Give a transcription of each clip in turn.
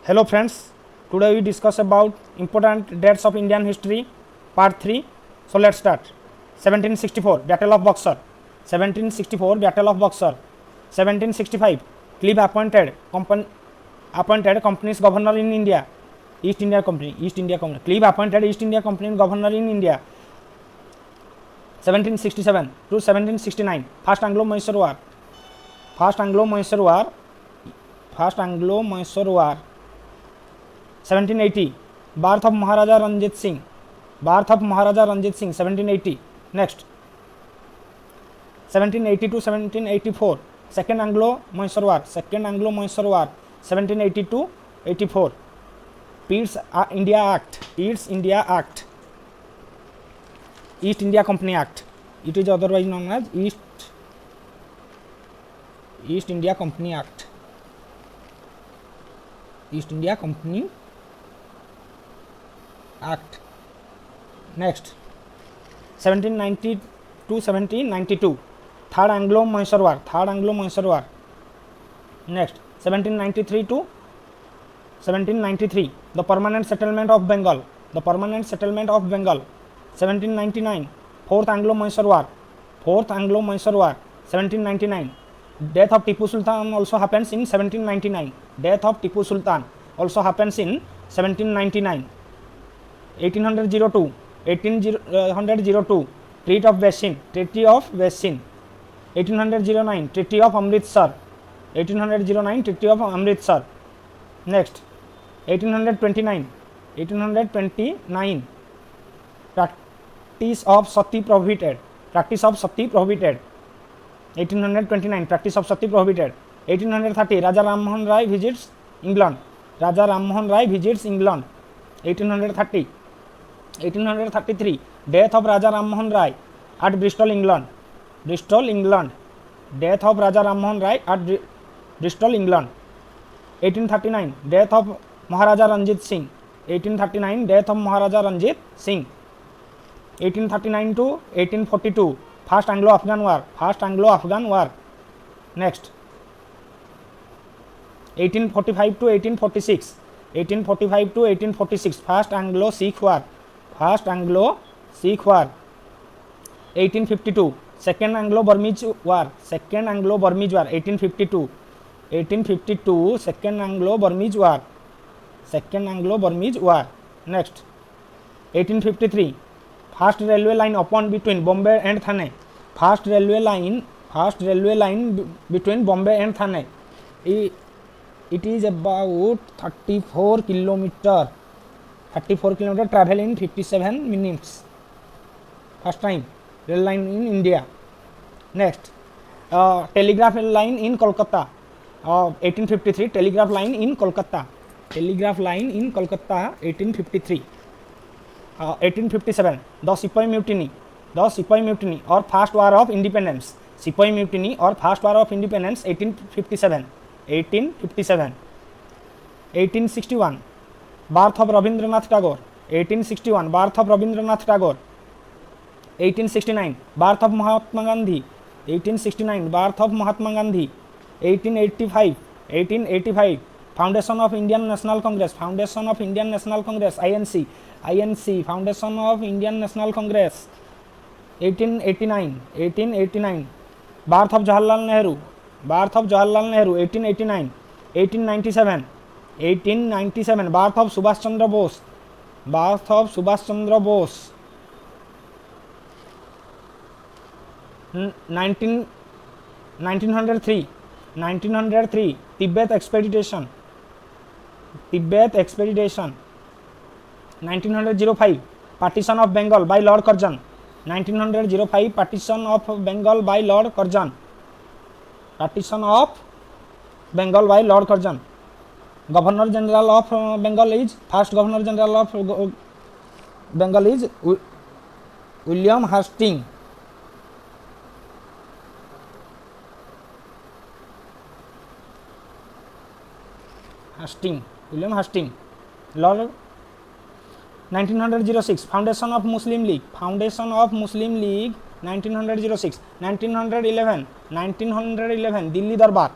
Hello friends, today we discuss about important dates of Indian history, part 3. So let's start. 1764 Battle of Buxar, 1764 Battle of Buxar, 1765 Clive appointed company's governor in India, East India Company. Clive appointed East India Company governor in India. 1767 to 1769 First Anglo-Mysore War, First Anglo-Mysore War. 1780 Birth of Maharaja Ranjit Singh, 1780. Next, 1780 to 1784 Second Anglo-Mysore War, 1782 84. East India Act, East India Company Act. It is otherwise known as East India Company Act. East India Company Act. Next, 1790 to 1792 Third Anglo-Mysore War, Next, 1793 to 1793 the permanent settlement of Bengal, 1799 Fourth Anglo-Mysore War, 1799 Death of Tipu Sultan also happens in 1799. 1802 Treaty of Bassin, 1809 Treaty of Amritsar, Next, 1829 Practice of Sati prohibited, 1829 Practice of Sati prohibited. 1830 Raja Ram Mohan Rai visits England, 1830. 1833 Death of Raja Ram Mohan Rai at Bristol, England. Death of Raja Ram Mohan Rai at Bristol, England. 1839 Death of Maharaja Ranjit Singh, 1839 to 1842 First Anglo-Afghan War, Next, 1845 to 1846 First Anglo-Sikh War, 1852 Second Anglo-Burmese War, 1852 Second Anglo-Burmese War, Next, 1853 First railway line opened between Bombay and Thane, First railway line between Bombay and Thane. It is about 34 kilometer travel in 57 minutes. First time rail line in India. Next, telegraph line in Kolkata, 1853 telegraph line in Kolkata, 1853. 1857 the Sepoy Mutiny or First War of Independence, 1857. 1861 Birth of Rabindranath Tagore, 1869 Birth of Mahatma Gandhi, 1885 Foundation of Indian National Congress, INC, Foundation of Indian National Congress. 1889 Birth of Jawaharlal Nehru, 1889. 1897 Birth of Subhash Chandra Bose, 1903 Tibet expedition, 1905 Partition of Bengal by Lord Curzon, 1905 Partition of Bengal by Lord Curzon, Governor General of Bengal is first Governor General of Bengal is William Hastings. Lord. 1906 Foundation of Muslim League, 1906. 1911 Delhi Darbar,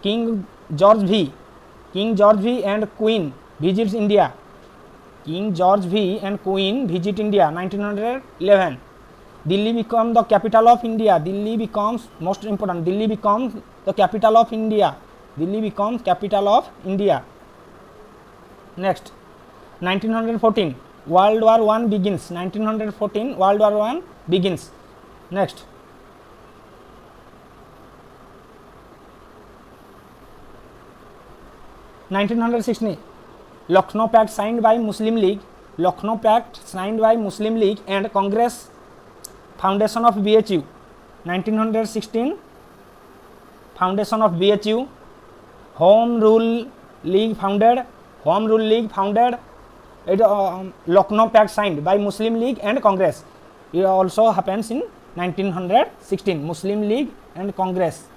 King George V. King George V and Queen visits India. King George V and Queen visit India 1911. Delhi becomes the capital of India. Delhi becomes, most important, Delhi becomes the capital of India. Delhi becomes capital of India. Next, 1914 World War I begins. 1914 World War I begins. Next, 1916 Lucknow Pact signed by Muslim League. Lucknow Pact signed by Muslim League and Congress. Foundation of BHU. 1916 Foundation of BHU. Home Rule League founded. Home Rule League founded. It Lucknow Pact signed by Muslim League and Congress. It also happens in 1916. Muslim League and Congress.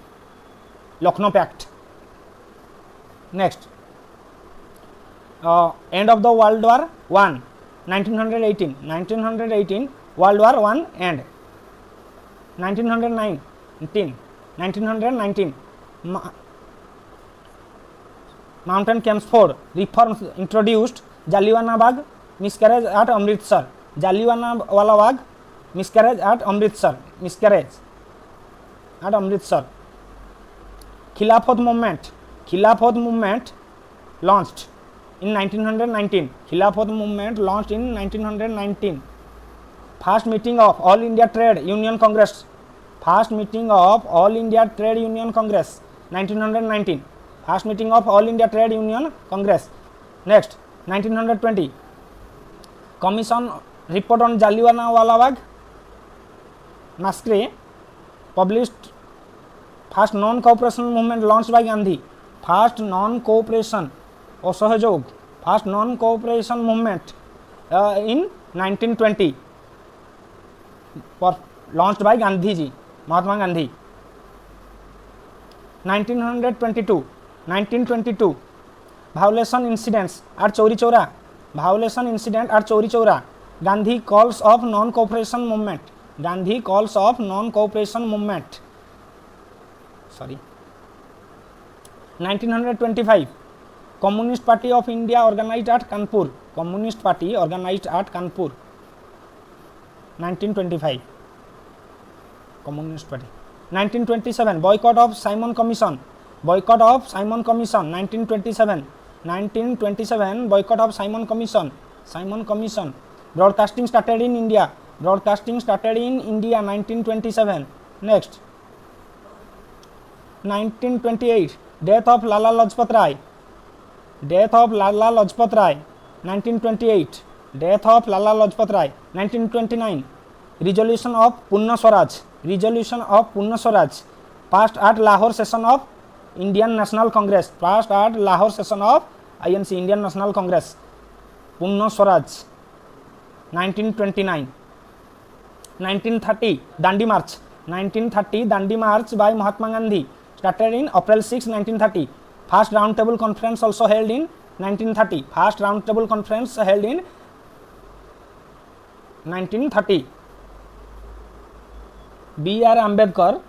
Lucknow Pact. Next, end of the World War I. 1918. 1918 World War I end. 1919 Mountain Chelmsford reforms introduced. Jallianwala Bagh miscarriage at Amritsar. Jallianwala Bagh miscarriage at Amritsar. Miscarriage at Amritsar. Khilafat movement. Khilafat movement launched in 1919. Khilafat movement launched in 1919. First meeting of All India Trade Union Congress. First meeting of All India Trade Union Congress 1919. First meeting of All India Trade Union Congress. Next, 1920 Commission report on Jallianwala Bagh massacre published. First non-cooperation movement launched by Gandhi. First non-cooperation असहयोग. First non-cooperation movement in 1920 launched by Gandhi ji, Mahatma Gandhi. 1922 violation incidents at Chauri Chaura. Violation incident at Chauri Chaura. Gandhi calls of non-cooperation movement. Gandhi calls of non-cooperation movement. Sorry. 1925 Communist Party of India organized at Kanpur. Communist Party organized at Kanpur. 1925 Communist Party. 1927 boycott of Simon Commission. Boycott of Simon Commission 1927. 1927 boycott of Simon Commission. Simon Commission. Broadcasting started in India. Broadcasting started in India 1927. Next, 1928 death of Lala Lajpat Rai. Death of Lala Lajpat Rai 1928. Death of Lala Lajpat Rai. 1929 resolution of Punna Swaraj. Resolution of Punna Swaraj passed at Lahore session of Indian National Congress. Passed at Lahore session of INC, Indian National Congress. Punna Swaraj 1929. 1930 Dandi March. 1930 Dandi March by Mahatma Gandhi started in April 6, 1930. First round table conference also held in 1930. First round table conference held in 1930. B.R. Ambedkar.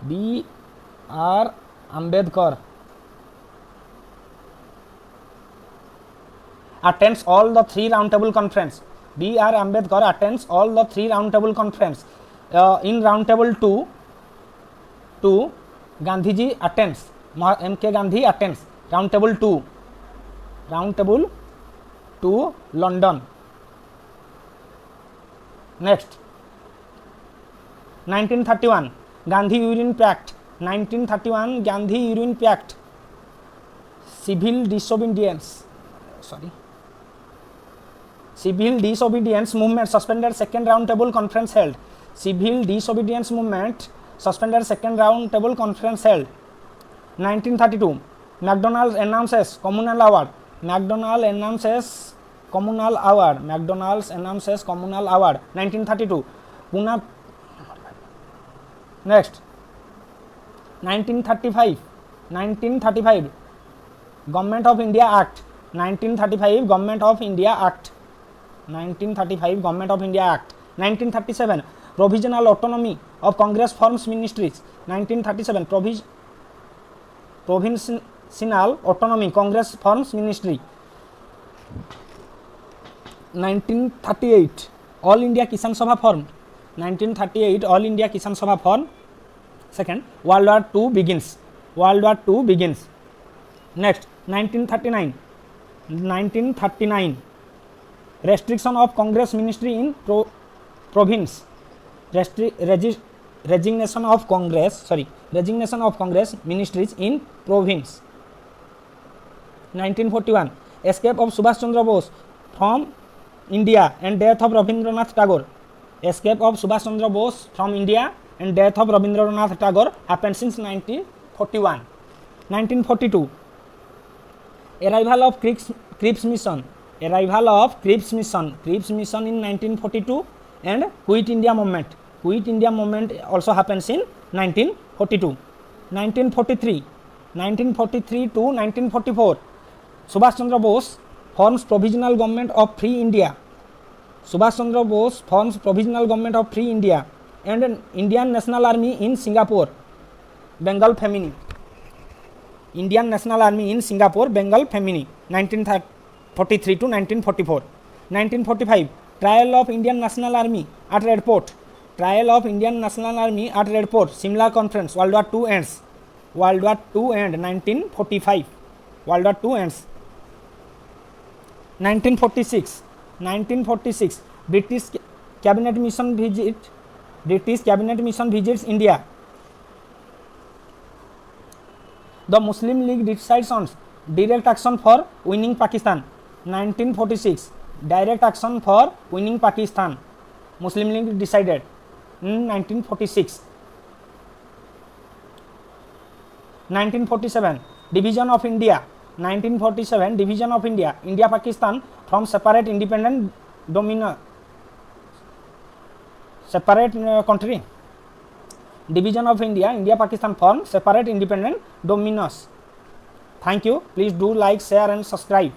B.R. Ambedkar attends all the three round table conference. B.R. Ambedkar attends all the three round table conference. In round table 2 Gandhiji attends. M.K. Gandhi attends round table 2. Round table 2 London. Next, 1931 Gandhi Urine Pact. 1931 Gandhi Urine Pact. Civil disobedience. Civil disobedience movement suspended second round table conference held. Civil disobedience movement suspended second round table conference held. 1932 McDonald's announces communal award. McDonald's announces communal award. McDonald's announces communal award. 1932 Pune. Next, 1935 Government of India Act. 1935 Government of India Act. 1935 Government of India Act. 1937 Provisional Autonomy of Congress forms ministries. 1937 Sinal autonomy, Congress forms ministry. 1938 All India Kisan Sabha formed. 1938 All India Kisan Sabha formed. Second, World War II begins. World War II begins. Next, 1939. 1939 Restriction of Congress ministry in province. Resignation of Congress ministries in province. 1941 Escape of Subhash Chandra Bose from India and death of Rabindranath Tagore. Escape of Subhash Chandra Bose from India and death of Rabindranath Tagore happened since 1941. 1942 Arrival of Cripps mission. Arrival of Cripps mission in 1942 and Quit India movement. Quit India movement also happens in 1942. 1943 to 1944 Subhash Chandra Bose forms Provisional Government of Free India. Subhash Chandra Bose forms Provisional Government of Free India and Indian National Army in Singapore, Bengal Femini. Indian National Army in Singapore, Bengal Femini, 1943 to 1944. 1945 Trial of Indian National Army at Red Fort. Trial of Indian National Army at Red Fort. Simla Conference. World War II ends. World War II end 1945. World War II ends. 1946 British cabinet mission visits India. The Muslim League decides on direct action for winning Pakistan. 1946 direct action for winning Pakistan. Muslim League decided in 1946. 1947 Division of India. 1947 Division of India. India Pakistan from separate independent country. Division of India. India Pakistan from separate independent dominions. Thank you. Please do like, share and subscribe.